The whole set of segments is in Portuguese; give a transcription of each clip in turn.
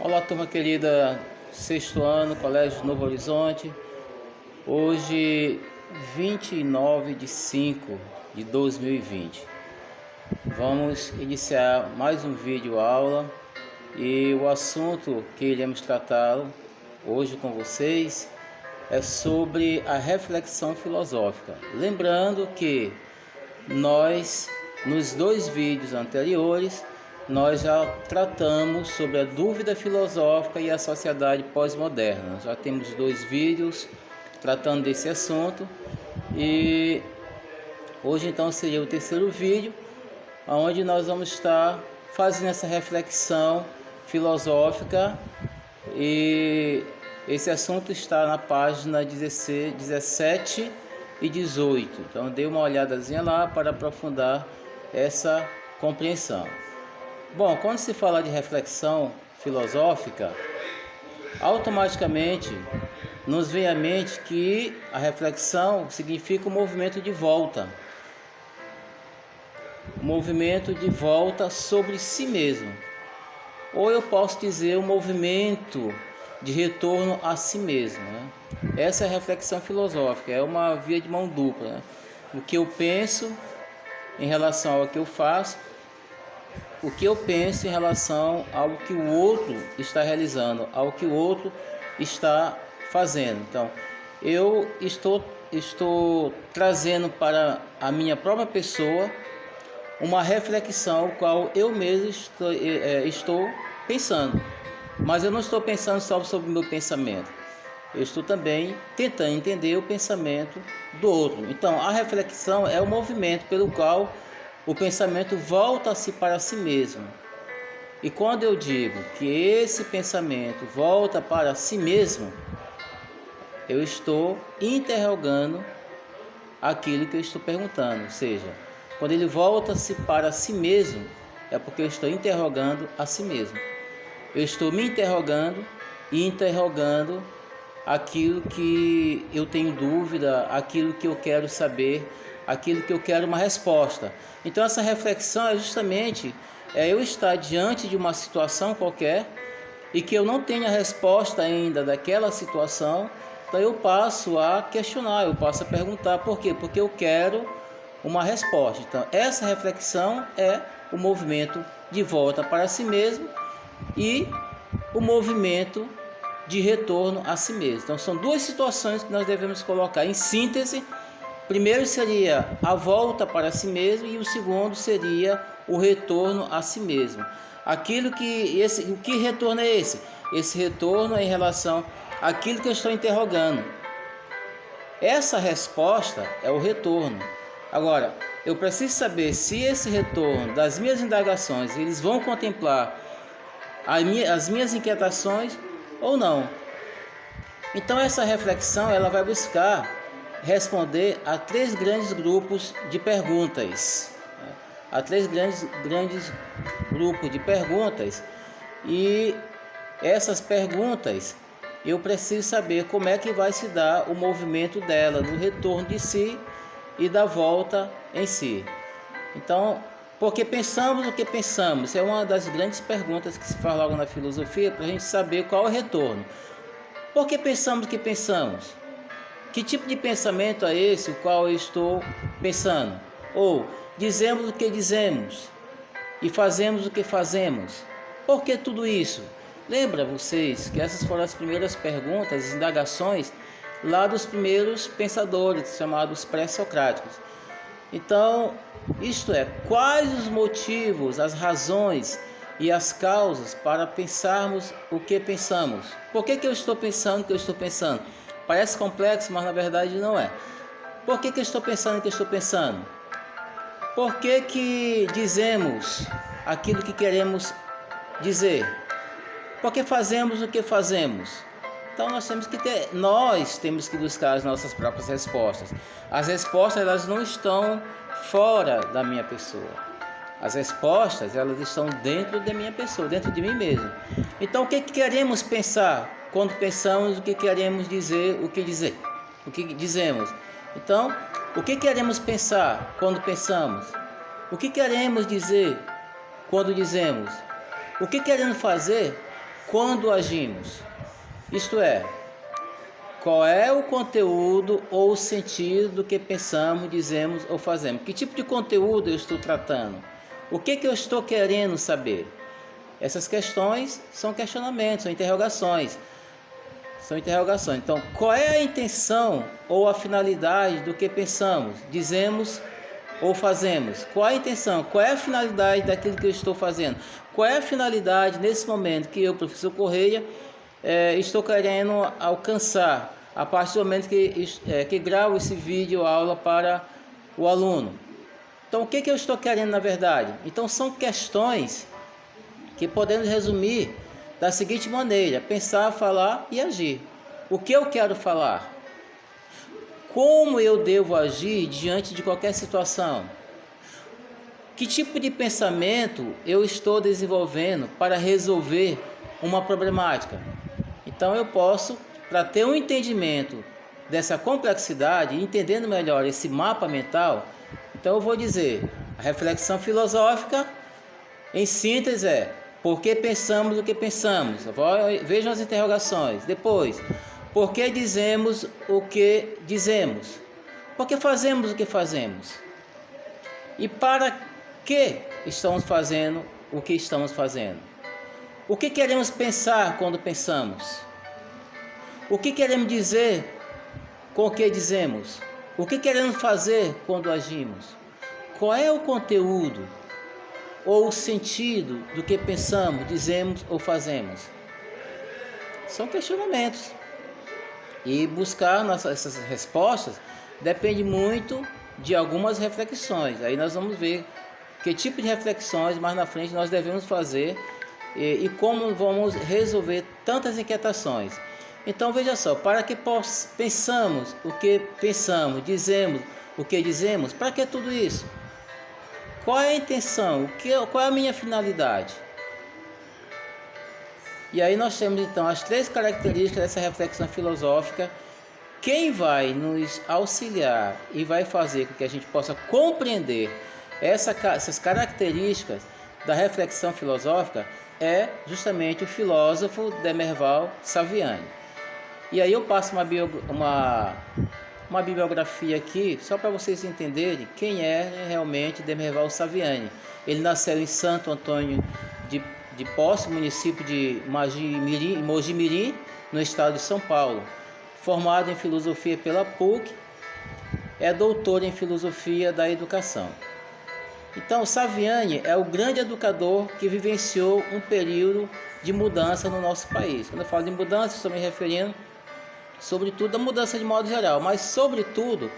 Olá, turma querida, sexto ano, Colégio Novo Horizonte. Hoje, 29 de 5 de 2020. Vamos iniciar mais um vídeo aula e o assunto que iremos tratar hoje com vocês é sobre a reflexão filosófica. Lembrando que nós, nos dois vídeos anteriores, nós já tratamos sobre a dúvida filosófica e a sociedade pós-moderna. Já temos dois vídeos tratando desse assunto e hoje então seria o terceiro vídeo, onde nós vamos estar fazendo essa reflexão filosófica, e esse assunto está na página 16, 17 e 18. Então dê uma olhadazinha lá para aprofundar essa compreensão. Bom, quando se fala de reflexão filosófica, automaticamente nos vem à mente que a reflexão significa um movimento de volta. Um movimento de volta sobre si mesmo. Ou eu posso dizer um movimento de retorno a si mesmo, né? Essa é a reflexão filosófica, é uma via de mão dupla, né? O que eu penso em relação ao que eu faço, o que eu penso em relação ao que o outro está realizando, ao que o outro está fazendo. Então, eu estou trazendo para a minha própria pessoa uma reflexão qual eu mesmo estou pensando. Mas eu não estou pensando só sobre o meu pensamento. Eu estou também tentando entender o pensamento do outro. Então, a reflexão é o movimento pelo qual o pensamento volta-se para si mesmo. E quando eu digo que esse pensamento volta para si mesmo, eu estou interrogando aquilo que eu estou perguntando. Ou seja, quando ele volta-se para si mesmo, é porque eu estou interrogando a si mesmo. Eu estou me interrogando e interrogando aquilo que eu tenho dúvida, aquilo que eu quero saber, aquilo que eu quero uma resposta. Então essa reflexão é justamente eu estar diante de uma situação qualquer e que eu não tenho a resposta ainda daquela situação, então eu passo a questionar, eu passo a perguntar. Por quê? Porque eu quero uma resposta. Então essa reflexão é o movimento de volta para si mesmo e o movimento de retorno a si mesmo. Então são duas situações que nós devemos colocar em síntese. Primeiro seria a volta para si mesmo e o segundo seria o retorno a si mesmo. O que retorno é esse? Esse retorno é em relação àquilo que eu estou interrogando. Essa resposta é o retorno. Agora, eu preciso saber se esse retorno das minhas indagações, eles vão contemplar as minhas inquietações ou não. Então essa reflexão ela vai buscar responder a três grandes grupos de perguntas. A três grandes grupos de perguntas, e essas perguntas eu preciso saber como é que vai se dar o movimento dela, do retorno de si e da volta em si. Então, por que pensamos o que pensamos? É uma das grandes perguntas que se faz logo na filosofia, para a gente saber qual é o retorno. Por que pensamos o que pensamos? Que tipo de pensamento é esse o qual eu estou pensando? Ou dizemos o que dizemos e fazemos o que fazemos? Por que tudo isso? Lembra vocês que essas foram as primeiras perguntas, as indagações lá dos primeiros pensadores, chamados pré-socráticos. Então, isto é, quais os motivos, as razões e as causas para pensarmos o que pensamos? Por que eu estou pensando o que eu estou pensando? Parece complexo, mas na verdade não é. Por que eu estou pensando o que eu estou pensando? Por que dizemos aquilo que queremos dizer? Por que fazemos o que fazemos? Então nós temos que buscar as nossas próprias respostas. As respostas elas não estão fora da minha pessoa. As respostas elas estão dentro da minha pessoa, dentro de mim mesmo. Então o que queremos pensar quando pensamos? O que queremos dizer? O que dizemos? Então o que queremos pensar quando pensamos? O que queremos dizer quando dizemos? O que queremos fazer quando agimos. Isto é, qual é o conteúdo ou o sentido do que pensamos, dizemos ou fazemos? Que tipo de conteúdo eu estou tratando? O que eu estou querendo saber? Essas questões são questionamentos, são interrogações. Então, qual é a intenção ou a finalidade do que pensamos, dizemos ou fazemos? Qual é a intenção? Qual é a finalidade daquilo que eu estou fazendo? Qual é a finalidade nesse momento que eu, professor Correia, estou querendo alcançar a partir do momento que gravo esse vídeo aula para o aluno? Então, o que eu estou querendo na verdade? Então, são questões que podemos resumir da seguinte maneira: pensar, falar e agir. O que eu quero falar? Como eu devo agir diante de qualquer situação? Que tipo de pensamento eu estou desenvolvendo para resolver uma problemática? Então eu posso, para ter um entendimento dessa complexidade, entendendo melhor esse mapa mental, então eu vou dizer, a reflexão filosófica, em síntese, é: por que pensamos o que pensamos? Vejam as interrogações. Depois, por que dizemos o que dizemos? Por que fazemos o que fazemos? E para que estamos fazendo o que estamos fazendo? O que queremos pensar quando pensamos? O que queremos dizer com o que dizemos? O que queremos fazer quando agimos? Qual é o conteúdo ou o sentido do que pensamos, dizemos ou fazemos? São questionamentos. E buscar essas respostas depende muito de algumas reflexões. Aí nós vamos ver que tipo de reflexões mais na frente nós devemos fazer e como vamos resolver tantas inquietações. Então veja só, para que pensamos o que pensamos, dizemos o que dizemos, para que tudo isso? Qual é a intenção? Qual é a minha finalidade? E aí nós temos então as 3 características dessa reflexão filosófica. Quem vai nos auxiliar e vai fazer com que a gente possa compreender essas características da reflexão filosófica é justamente o filósofo Demerval Saviani. E aí eu passo uma bibliografia aqui, só para vocês entenderem quem é realmente Demerval Saviani. Ele nasceu em Santo Antônio de Posse, município de Mogi Mirim, no estado de São Paulo. Formado em filosofia pela PUC, é doutor em filosofia da educação. Então, Saviani é o grande educador que vivenciou um período de mudança no nosso país. Quando eu falo de mudança, estou me referindo sobretudo à mudança de modo geral, mas sobretudo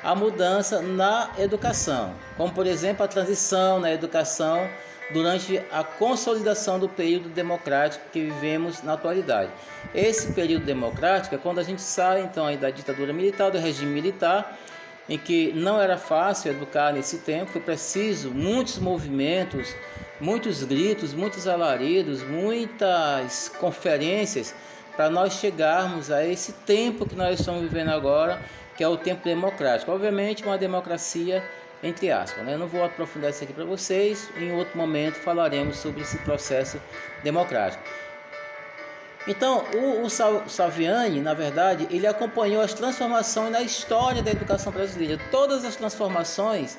a mudança na educação, como por exemplo a transição na educação durante a consolidação do período democrático que vivemos na atualidade. Esse período democrático é quando a gente sai então aí da ditadura militar, do regime militar, em que não era fácil educar nesse tempo, foi preciso muitos movimentos, muitos gritos, muitos alaridos, muitas conferências para nós chegarmos a esse tempo que nós estamos vivendo agora, que é o tempo democrático. Obviamente uma democracia entre aspas, né? Eu não vou aprofundar isso aqui para vocês, em outro momento falaremos sobre esse processo democrático. Então, o Saviani, na verdade, ele acompanhou as transformações na história da educação brasileira. Todas as transformações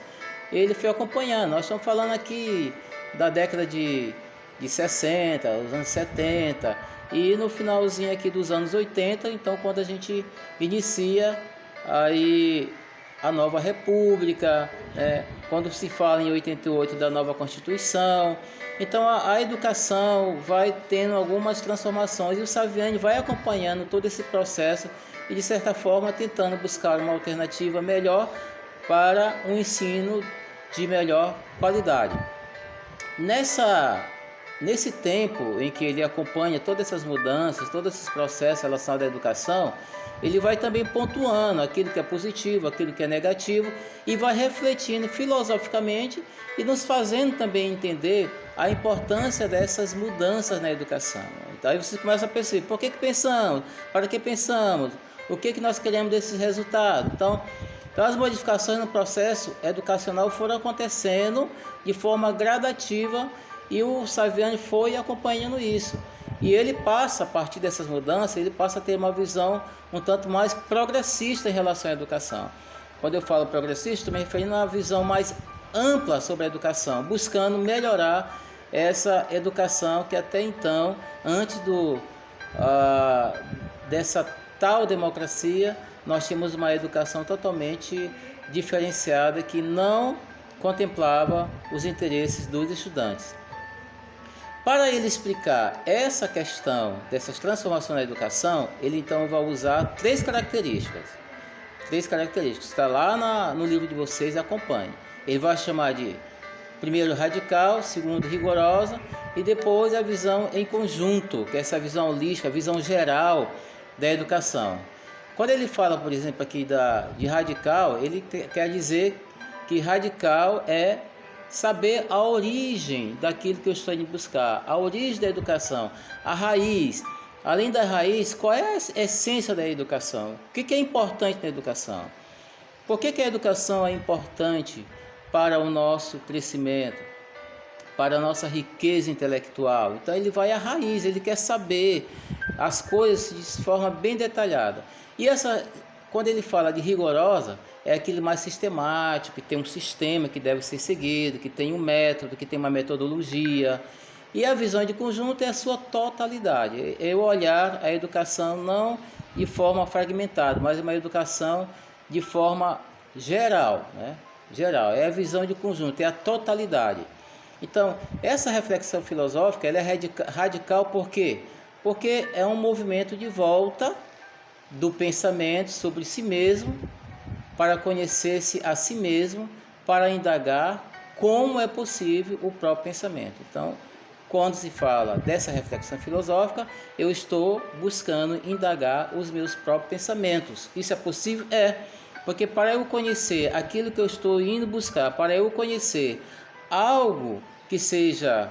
ele foi acompanhando. Nós estamos falando aqui da década de 60, os anos 70 e no finalzinho aqui dos anos 80, então quando a gente inicia aí a nova república, quando se fala em 88 da nova Constituição. Então a educação vai tendo algumas transformações e o Saviani vai acompanhando todo esse processo e de certa forma tentando buscar uma alternativa melhor para um ensino de melhor qualidade. Nesse tempo em que ele acompanha todas essas mudanças, todos esses processos relacionados à educação, ele vai também pontuando aquilo que é positivo, aquilo que é negativo e vai refletindo filosoficamente e nos fazendo também entender a importância dessas mudanças na educação. Então aí você começa a perceber, por que pensamos? Para que pensamos? O que nós queremos desses resultados? Então as modificações no processo educacional foram acontecendo de forma gradativa E o Saviani foi acompanhando isso. E ele passa, a partir dessas mudanças, ele passa a ter uma visão um tanto mais progressista em relação à educação. Quando eu falo progressista, estou me referindo a uma visão mais ampla sobre a educação, buscando melhorar essa educação que até então, antes dessa tal democracia, nós tínhamos uma educação totalmente diferenciada que não contemplava os interesses dos estudantes. Para ele explicar essa questão dessas transformações na educação, ele então vai usar três características. Está lá no livro de vocês, acompanhe. Ele vai chamar de primeiro radical, segundo rigorosa e depois a visão em conjunto, que é essa visão holística, a visão geral da educação. Quando ele fala, por exemplo, aqui de radical, ele quer dizer que radical é saber a origem daquilo que eu estou indo buscar, a origem da educação, a raiz. Além da raiz, qual é a essência da educação? O que é importante na educação? Por que a educação é importante para o nosso crescimento, para a nossa riqueza intelectual? Então ele vai à raiz, ele quer saber as coisas de forma bem detalhada. E quando ele fala de rigorosa, é aquele mais sistemático, que tem um sistema que deve ser seguido, que tem um método, que tem uma metodologia. E a visão de conjunto é a sua totalidade, é o olhar a educação não de forma fragmentada, mas uma educação de forma geral, né? Geral, é a visão de conjunto, é a totalidade. Então, essa reflexão filosófica ela é radical por quê? Porque é um movimento de volta do pensamento sobre si mesmo, para conhecer-se a si mesmo, para indagar como é possível o próprio pensamento. Então, quando se fala dessa reflexão filosófica, eu estou buscando indagar os meus próprios pensamentos. Isso é possível? É, porque para eu conhecer aquilo que eu estou indo buscar, para eu conhecer algo que seja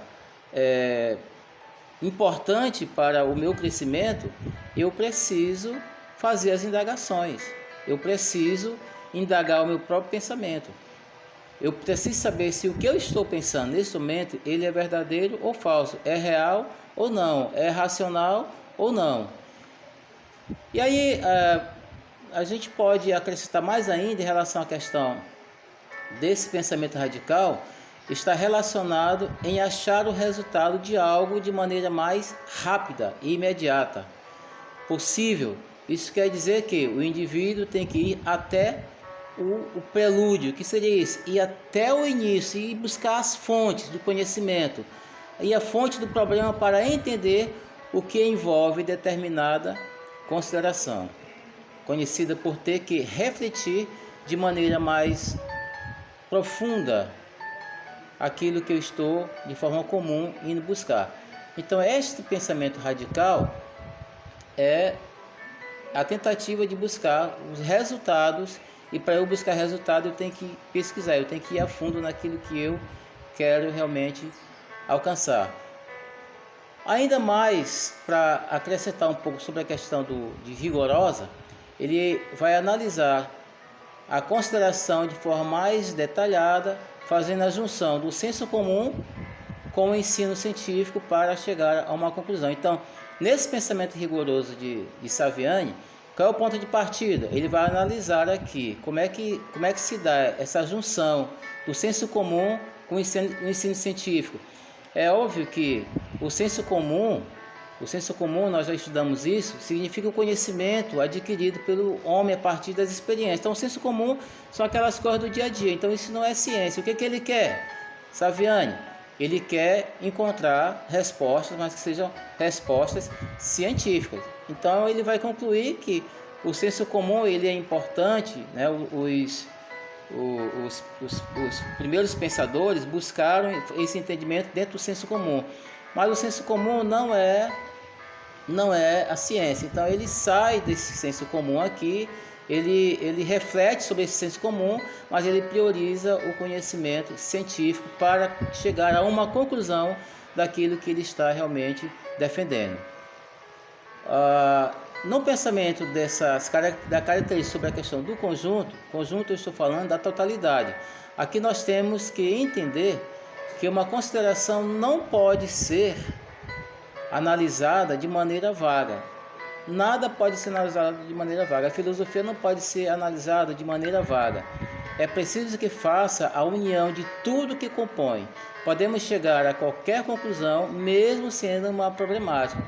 importante para o meu crescimento, eu preciso fazer as indagações, eu preciso indagar o meu próprio pensamento. Eu preciso saber se o que eu estou pensando nesse momento, ele é verdadeiro ou falso, é real ou não, é racional ou não. E aí a gente pode acrescentar mais ainda em relação à questão desse pensamento radical, está relacionado em achar o resultado de algo de maneira mais rápida e imediata possível. Isso quer dizer que o indivíduo tem que ir até o prelúdio, que seria isso, ir até o início e buscar as fontes do conhecimento e a fonte do problema para entender o que envolve determinada consideração, conhecida por ter que refletir de maneira mais profunda aquilo que eu estou de forma comum indo buscar. Então este pensamento radical é a tentativa de buscar os resultados. E para eu buscar resultado, eu tenho que pesquisar, eu tenho que ir a fundo naquilo que eu quero realmente alcançar. Ainda mais, para acrescentar um pouco sobre a questão de rigorosa, ele vai analisar a consideração de forma mais detalhada, fazendo a junção do senso comum com o ensino científico para chegar a uma conclusão. Então, nesse pensamento rigoroso de Saviani, qual é o ponto de partida? Ele vai analisar aqui como é que se dá essa junção do senso comum com o ensino científico. É óbvio que o senso comum, nós já estudamos isso, significa o conhecimento adquirido pelo homem a partir das experiências. Então, o senso comum são aquelas coisas do dia a dia. Então, isso não é ciência. O que ele quer? Saviani, ele quer encontrar respostas, mas que sejam respostas científicas. Então ele vai concluir que o senso comum ele é importante, né? Os primeiros pensadores buscaram esse entendimento dentro do senso comum, mas o senso comum não é a ciência. Então ele sai desse senso comum aqui, ele reflete sobre esse senso comum, mas ele prioriza o conhecimento científico para chegar a uma conclusão daquilo que ele está realmente defendendo. No pensamento da característica sobre a questão do conjunto eu estou falando da totalidade. Aqui nós temos que entender que uma consideração não pode ser analisada de maneira vaga. Nada pode ser analisado de maneira vaga. A filosofia não pode ser analisada de maneira vaga. É preciso que faça a união de tudo que compõe. Podemos chegar a qualquer conclusão, mesmo sendo uma problemática.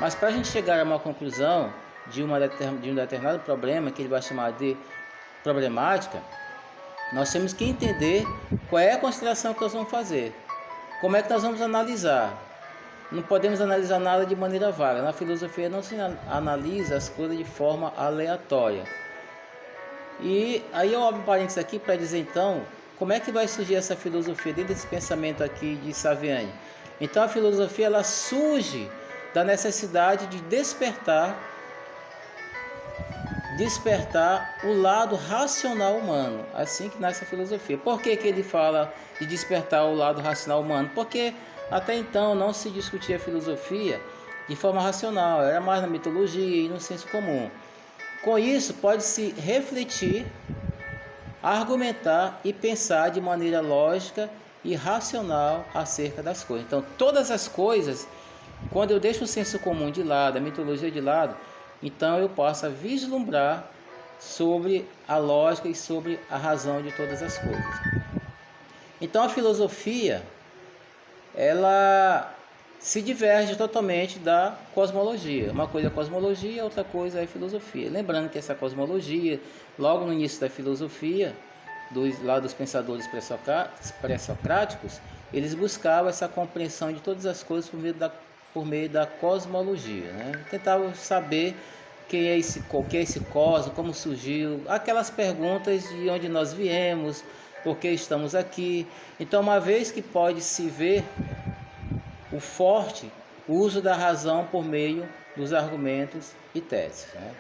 Mas para a gente chegar a uma conclusão de um determinado problema, que ele vai chamar de problemática, nós temos que entender qual é a consideração que nós vamos fazer. Como é que nós vamos analisar? Não podemos analisar nada de maneira vaga. Na filosofia não se analisa as coisas de forma aleatória. E aí eu abro um parênteses aqui para dizer então, como é que vai surgir essa filosofia dentro desse pensamento aqui de Saviani? Então a filosofia ela surge da necessidade de despertar o lado racional humano, assim que nasce a filosofia. Por que ele fala de despertar o lado racional humano? Porque até então não se discutia a filosofia de forma racional, era mais na mitologia e no senso comum. Com isso, pode-se refletir, argumentar e pensar de maneira lógica e racional acerca das coisas. Então, todas as coisas, quando eu deixo o senso comum de lado, a mitologia de lado, então eu posso vislumbrar sobre a lógica e sobre a razão de todas as coisas. Então a filosofia, ela se diverge totalmente da cosmologia. Uma coisa é cosmologia, outra coisa é filosofia. Lembrando que essa cosmologia, logo no início da filosofia, dos pensadores pré-socráticos, eles buscavam essa compreensão de todas as coisas por meio da cosmologia, né? Tentavam saber o que é esse cosmos, como surgiu, aquelas perguntas de onde nós viemos, por que estamos aqui. Então, uma vez que pode-se ver o uso da razão por meio dos argumentos e teses, né?